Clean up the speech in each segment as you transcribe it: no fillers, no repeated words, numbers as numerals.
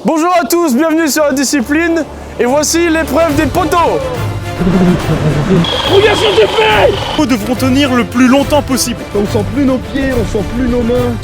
Bonjour à tous, bienvenue sur la discipline. Et voici l'épreuve des poteaux. Regarde ce que j'ai fait. Nous devrons tenir le plus longtemps possible. On sent plus nos pieds, on sent plus nos mains.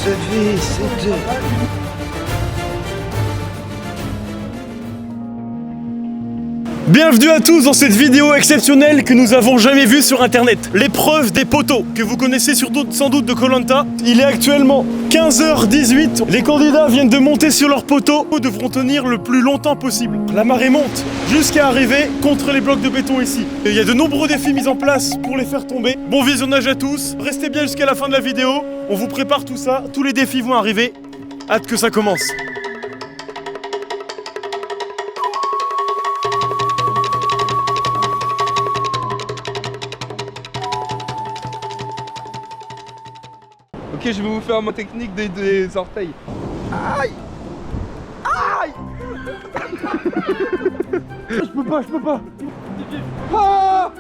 Bienvenue à tous dans cette vidéo exceptionnelle que nous avons jamais vue sur internet. L'épreuve des poteaux, que vous connaissez sans doute de Koh-Lanta. Il est actuellement 15h18. Les candidats viennent de monter sur leur poteau. Nous devront tenir le plus longtemps possible. La marée monte jusqu'à arriver contre les blocs de béton ici. Il y a de nombreux défis mis en place pour les faire tomber. Bon visionnage à tous. Restez bien jusqu'à la fin de la vidéo. On vous prépare tout ça. Tous les défis vont arriver. Hâte que ça commence. Ok, je vais vous faire ma technique des orteils. Aïe! Aïe! Je peux pas. Ah!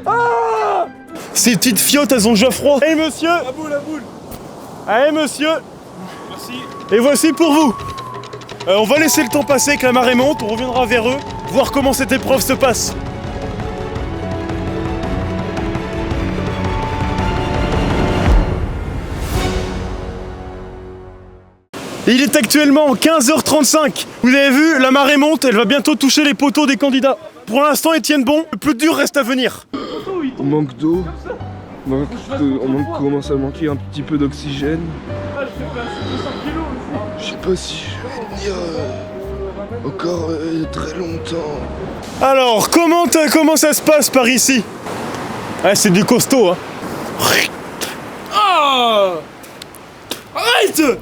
Ah! Ces petites fiottes, elles ont déjà froid. Eh monsieur! La boule! Allez monsieur! Merci. Et voici pour vous. On va laisser le temps passer, que la marée monte, on reviendra vers eux, voir comment cette épreuve se passe. Il est actuellement 15h35. Vous avez vu, la marée monte, elle va bientôt toucher les poteaux des candidats. Pour l'instant, ils tiennent bon. Le plus dur reste à venir. On manque d'eau. On commence à manquer un petit peu d'oxygène. Je sais pas si je vais tenir encore très longtemps. Alors, comment ça se passe par ici? Ouais, c'est du costaud, hein. Ah! Arrête!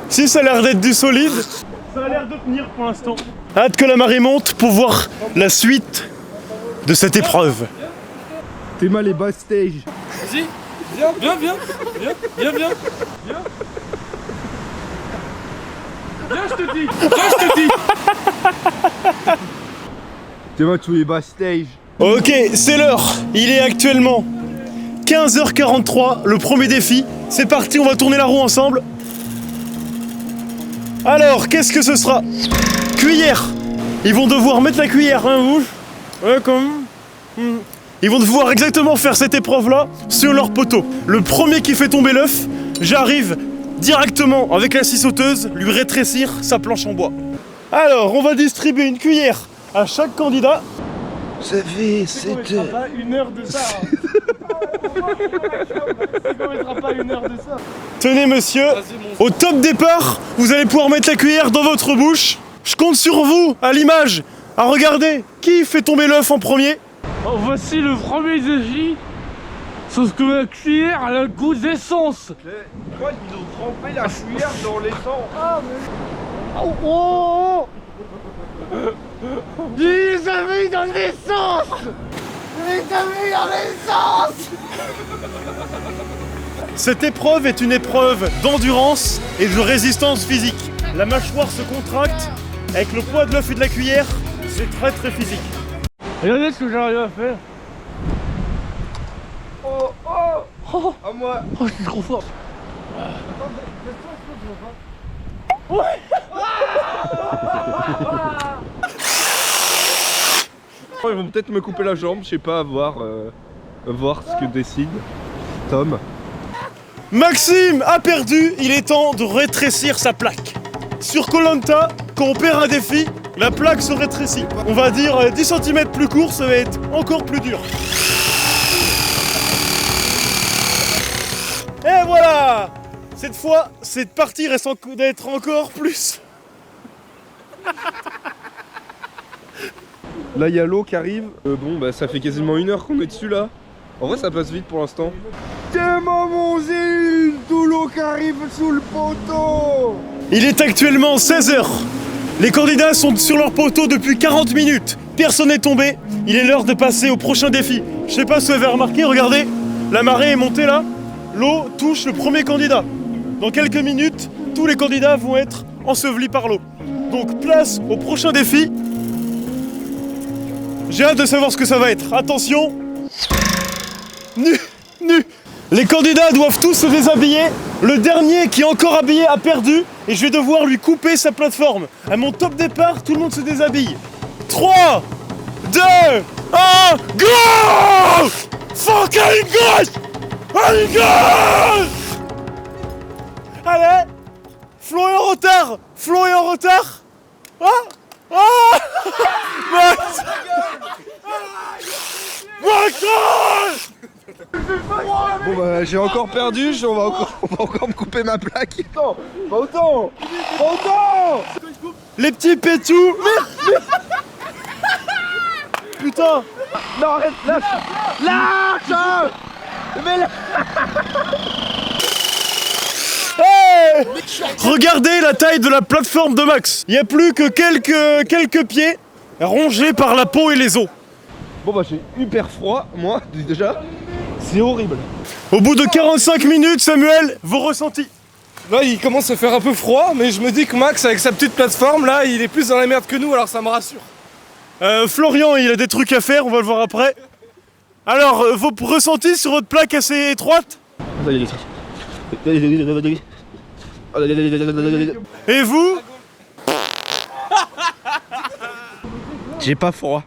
Si ça a l'air d'être du solide, ça a l'air de tenir pour l'instant. Hâte que la marée monte pour voir la suite de cette épreuve. T'es mal les backstage. Vas-y, viens. Viens, je te dis. T'es mal tous les backstage. Ok, c'est l'heure. Il est actuellement 15h43, le premier défi. C'est parti, on va tourner la roue ensemble. Alors, qu'est-ce que ce sera? Cuillère. Ils vont devoir mettre la cuillère, hein, vous? Ouais, comme... Ils vont devoir exactement faire cette épreuve-là sur leur poteau. Le premier qui fait tomber l'œuf, j'arrive directement avec la scie sauteuse, lui rétrécir sa planche en bois. Alors, on va distribuer une cuillère à chaque candidat. Vous savez, c'est... pas une heure de ça. Tenez monsieur, au top départ, vous allez pouvoir mettre la cuillère dans votre bouche. Je compte sur vous, à l'image, à regarder qui fait tomber l'œuf en premier. Voici le premier défi. Sauf que la cuillère elle a le goût d'essence. Je crois qu'ils ont trempé la cuillère dans l'essence. Ah mais... Oh il les a mis dans l'essence. Cette épreuve est une épreuve d'endurance et de résistance physique. La mâchoire se contracte avec le poids de l'œuf et de la cuillère, c'est très physique. Regardez ce que j'arrive à faire. Oh à moi. Oh je suis trop fort. Ils vont peut-être me couper la jambe, je sais pas, à voir ce que décide Tom. Maxime a perdu, il est temps de rétrécir sa plaque. Sur Koh-Lanta, quand on perd un défi, la plaque se rétrécit. On va dire 10 cm plus court, ça va être encore plus dur. Et voilà! Cette fois, cette partie reste d'être encore plus. Là il y a l'eau qui arrive. Bon bah ça fait quasiment 1 heure qu'on est dessus là. En vrai ça passe vite pour l'instant. Tiens maman, j'ai une tout l'eau qui arrive sous le poteau. Il est actuellement 16h. Les candidats sont sur leur poteau depuis 40 minutes. Personne n'est tombé. Il est l'heure de passer au prochain défi. Je sais pas si vous avez remarqué, regardez. La marée est montée là. L'eau touche le premier candidat. Dans quelques minutes, tous les candidats vont être ensevelis par l'eau. Donc place au prochain défi. J'ai hâte de savoir ce que ça va être. Attention. Nu. Les candidats doivent tous se déshabiller Le dernier qui est encore habillé a perdu et je vais devoir lui couper sa plateforme. À mon top départ, tout le monde se déshabille. 3, 2, 1, go! Fucking gosh! Allez, go! Allez! Flo est en retard! Flo est en retard! Ah! Ah! Max! Max! Bon bah j'ai encore perdu, on va encore me couper ma plaque. Non, pas autant. Pas autant. Les petits pétous! Putain! Non arrête, lâche. Lâche. Mais là... Hey! Regardez la taille de la plateforme de Max. Il n'y a plus que quelques pieds rongés par la peau et les os. Bon bah j'ai hyper froid, moi déjà. C'est horrible. Au bout de 45 minutes, Samuel, vos ressentis? Là, il commence à faire un peu froid, mais je me dis que Max, avec sa petite plateforme, là, il est plus dans la merde que nous, alors ça me rassure. Florian, il a des trucs à faire, on va le voir après. Alors, vos ressentis sur votre plaque assez étroite? Et vous? J'ai pas froid.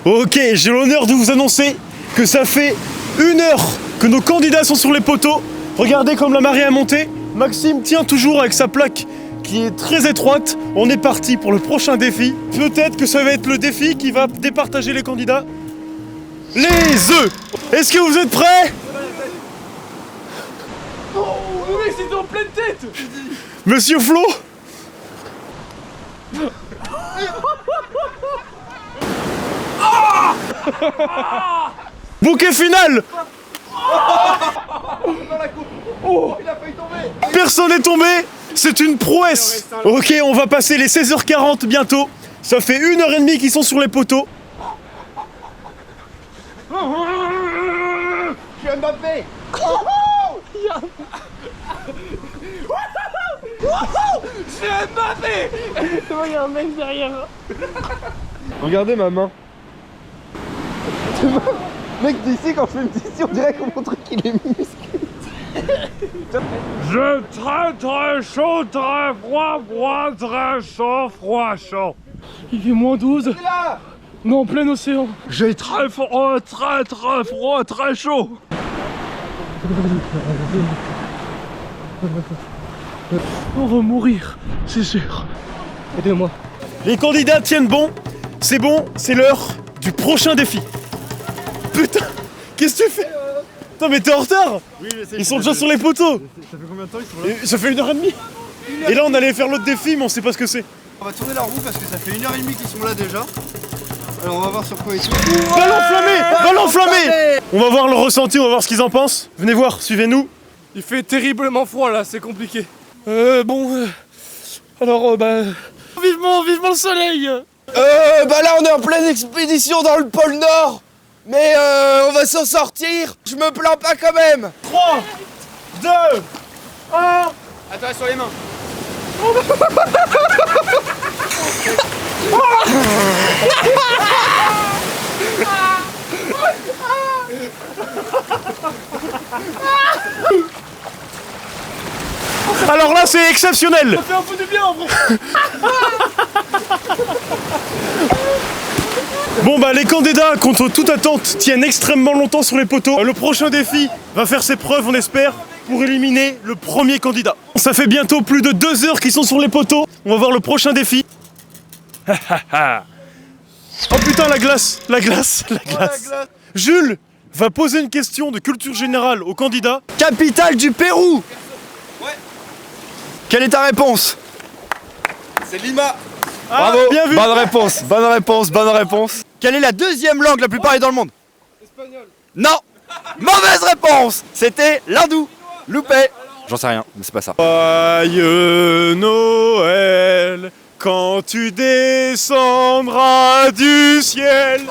Ok, j'ai l'honneur de vous annoncer que ça fait 1 heure que nos candidats sont sur les poteaux. Regardez comme la marée a monté. Maxime tient toujours avec sa plaque qui est très étroite. On est parti pour le prochain défi. Peut-être que ça va être le défi qui va départager les candidats. Les œufs. Est-ce que vous êtes prêts? Oh, le mec, c'était en pleine tête. Monsieur Flo? Bouquet final. Personne n'est tombé. C'est une prouesse. Ok, on va passer les 16h40 bientôt. Ça fait 1h30 qu'ils sont sur les poteaux. Je suis Mbappé. C'est Mbappé. Il y a un mec derrière. Regardez ma main. Mec d'ici quand je fais une d'ici on dirait que mon truc il est musclé. Je très chaud, très froid, froid, très chaud, froid, chaud. Il fait moins 12. Non, en plein océan. J'ai très froid, très froid, très chaud. On va mourir, c'est sûr. Aidez-moi. Les candidats tiennent bon. C'est bon, c'est l'heure du prochain défi. Putain, qu'est-ce que tu fais? Attends, mais t'es en retard. Oui, ils sont déjà sur les poteaux. Ça fait combien de temps ils sont là? Ça fait 1h30. Et là, on allait faire l'autre défi, mais on sait pas ce que c'est. On va tourner la roue parce que ça fait 1h30 qu'ils sont là déjà. Alors on va voir sur quoi ils sont. Ballon enflammé! Ballon enflammé! On va voir le ressenti, on va voir ce qu'ils en pensent. Venez voir, suivez-nous. Il fait terriblement froid, là, c'est compliqué. Alors, Vivement le soleil. bah là, on est en pleine expédition dans le pôle Nord. Mais on va s'en sortir. Je me plains pas quand même. 3, 2, 1. Attends, sur les mains. Alors là, c'est exceptionnel. Ça fait un peu du bien en vrai. Bon bah les candidats, contre toute attente, tiennent extrêmement longtemps sur les poteaux. Le prochain défi va faire ses preuves, on espère, pour éliminer le premier candidat. Ça fait bientôt plus de 2 heures qu'ils sont sur les poteaux. On va voir le prochain défi. Oh putain, la glace. Jules va poser une question de culture générale aux candidats. Capitale du Pérou. Ouais. Quelle est ta réponse? C'est Lima. Bravo, bien vu. bonne réponse. Quelle est la deuxième langue la plus parlée dans le monde? Espagnol. Non. Mauvaise réponse. C'était l'hindou. Loupé. J'en sais rien, mais c'est pas ça. Joyeux Noël, quand tu descendras du ciel.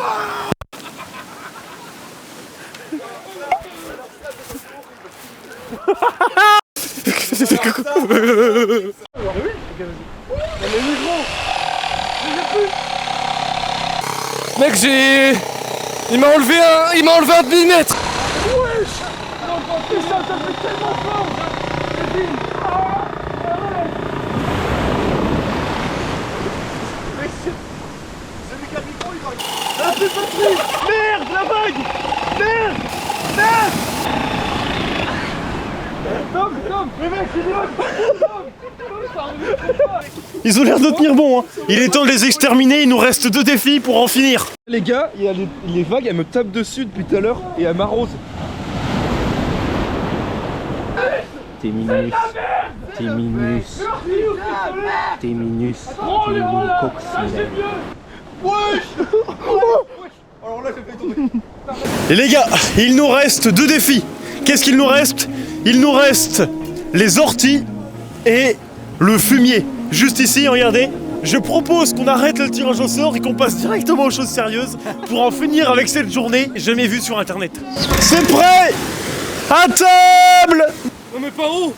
Mec, il m'a enlevé un demi-mètre. Wesh. Non, ça fait tellement fort. Ils ont l'air de tenir bon, hein. Il est temps de les exterminer, il nous reste 2 défis pour en finir. Les gars, il y a les vagues, elles me tapent dessus depuis tout à l'heure et elles m'arrosent. T'es minus. T'es minus. T'es minus. T'es minus coccinelle. Et les gars, il nous reste 2 défis. Qu'est-ce qu'il nous reste? Il nous reste les orties et le fumier. Juste ici, regardez. Je propose qu'on arrête le tirage au sort et qu'on passe directement aux choses sérieuses pour en finir avec cette journée jamais vue sur internet. C'est prêt? À table! Non mais par où?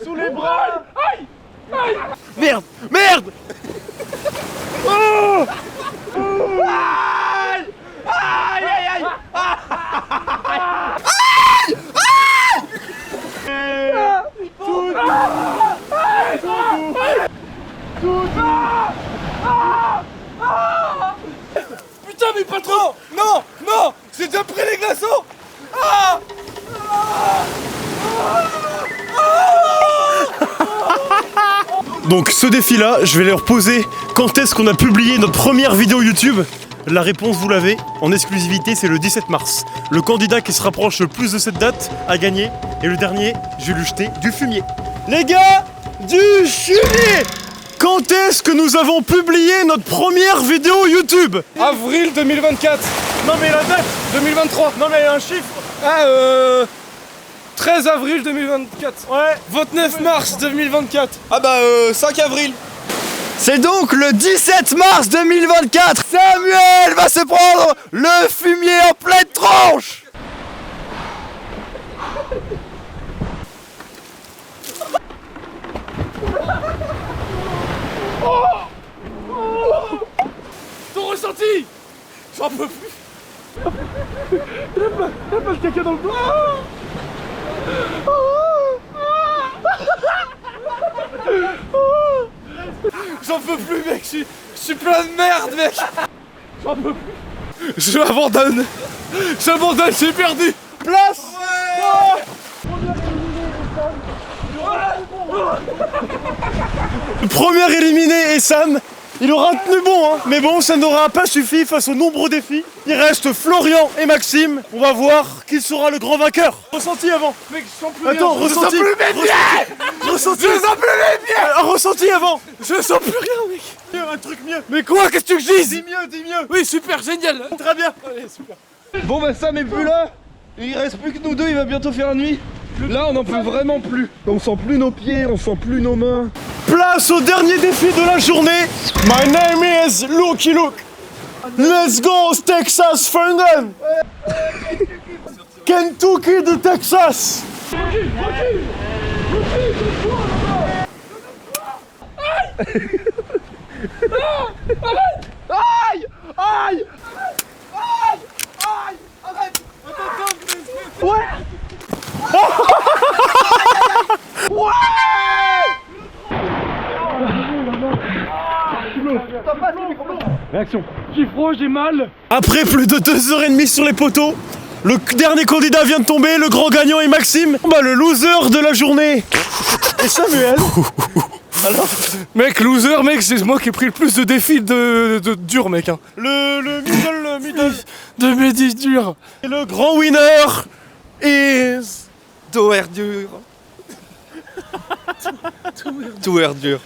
Sous les bras! Merde! Merde! Oh! Putain mais patron! Non! Non! J'ai déjà pris les glaçons! Donc ce défi-là, je vais leur poser quand est-ce qu'on a publié notre première vidéo YouTube. La réponse, vous l'avez, en exclusivité, c'est le 17 mars. Le candidat qui se rapproche le plus de cette date a gagné. Et le dernier, je vais lui jeter du fumier. Les gars, du fumier! Quand est-ce que nous avons publié notre première vidéo YouTube? Avril 2024. Non mais la date! 2023. Non mais un chiffre! 13 avril 2024. Ouais! 29 mars 2024. Ah bah 5 avril. C'est donc le 17 mars 2024. Samuel va se prendre le fumier en pleine tronche. Ton ressenti? J'en peux plus. Il a pas le caca dans le dos. J'en peux plus mec, je suis plein de merde mec. J'en peux plus. J'abandonne, j'ai perdu. Place. Le premier éliminé est Sam. Il aura tenu bon, hein. Mais bon, ça n'aura pas suffi face aux nombreux défis. Il reste Florian et Maxime. On va voir qui sera le grand vainqueur. Ressenti avant. Mec, je sens plus Attends, rien. ressenti. Je sens plus mes pieds. Ressenti. Je sens plus mes pieds. Ressenti avant. Je sens plus rien mec. Un truc mieux. Mais quoi, qu'est-ce que tu veux que je dise? Dis mieux. Oui, super, génial. Très bien. Allez, super. Bon bah Sam est plus là. Il reste plus que nous deux, il va bientôt faire nuit. Là on n'en peut vraiment plus. On sent plus nos pieds, on sent plus nos mains. Place au dernier défi de la journée. My name is Lucky Luke. Let's go Texas Fun. Kentucky de Texas. Aïe. Aïe. Réaction. J'ai froid, j'ai mal. Après plus de 2h30 sur les poteaux, le dernier candidat vient de tomber, le grand gagnant est Maxime. Bah le loser de la journée est Samuel. Alors, mec, loser, mec, c'est moi qui ai pris le plus de défis de dur, mec. Hein. Le middle De mes 10 durs. et le grand winner is Toer dur. Toer dur.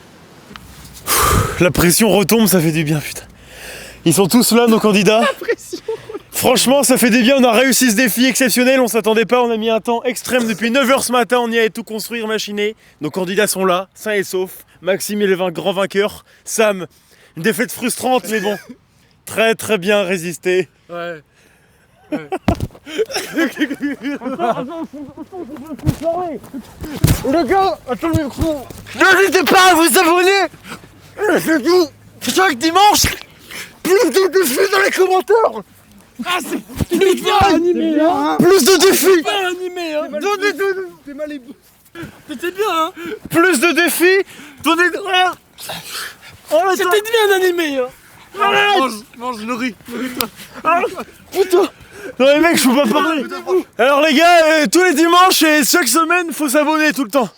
La pression retombe, ça fait du bien, putain. Ils sont tous là, nos candidats. La pression. Franchement, ça fait du bien, on a réussi ce défi exceptionnel, on s'attendait pas, on a mis un temps extrême depuis 9h ce matin, on y a tout construire, machiner. Nos candidats sont là, sains et saufs. Maxime est le grand vainqueur. Sam, une défaite frustrante, mais bon, très très bien résisté. Ouais. Les gars, attends le micro. N'hésitez pas à vous abonner. C'est tout. Chaque dimanche, plus de défis dans les commentaires. Ah, c'est pas animé, hein. Plus de défis. Pas animé, hein. T'es mal élevé. C'était bien, hein. Plus de défis, donnez... C'était bien animé, hein. Mange, nourris. Putain. Non les mecs, je peux pas parler. Alors les gars, tous les dimanches et chaque semaine, faut s'abonner tout le temps.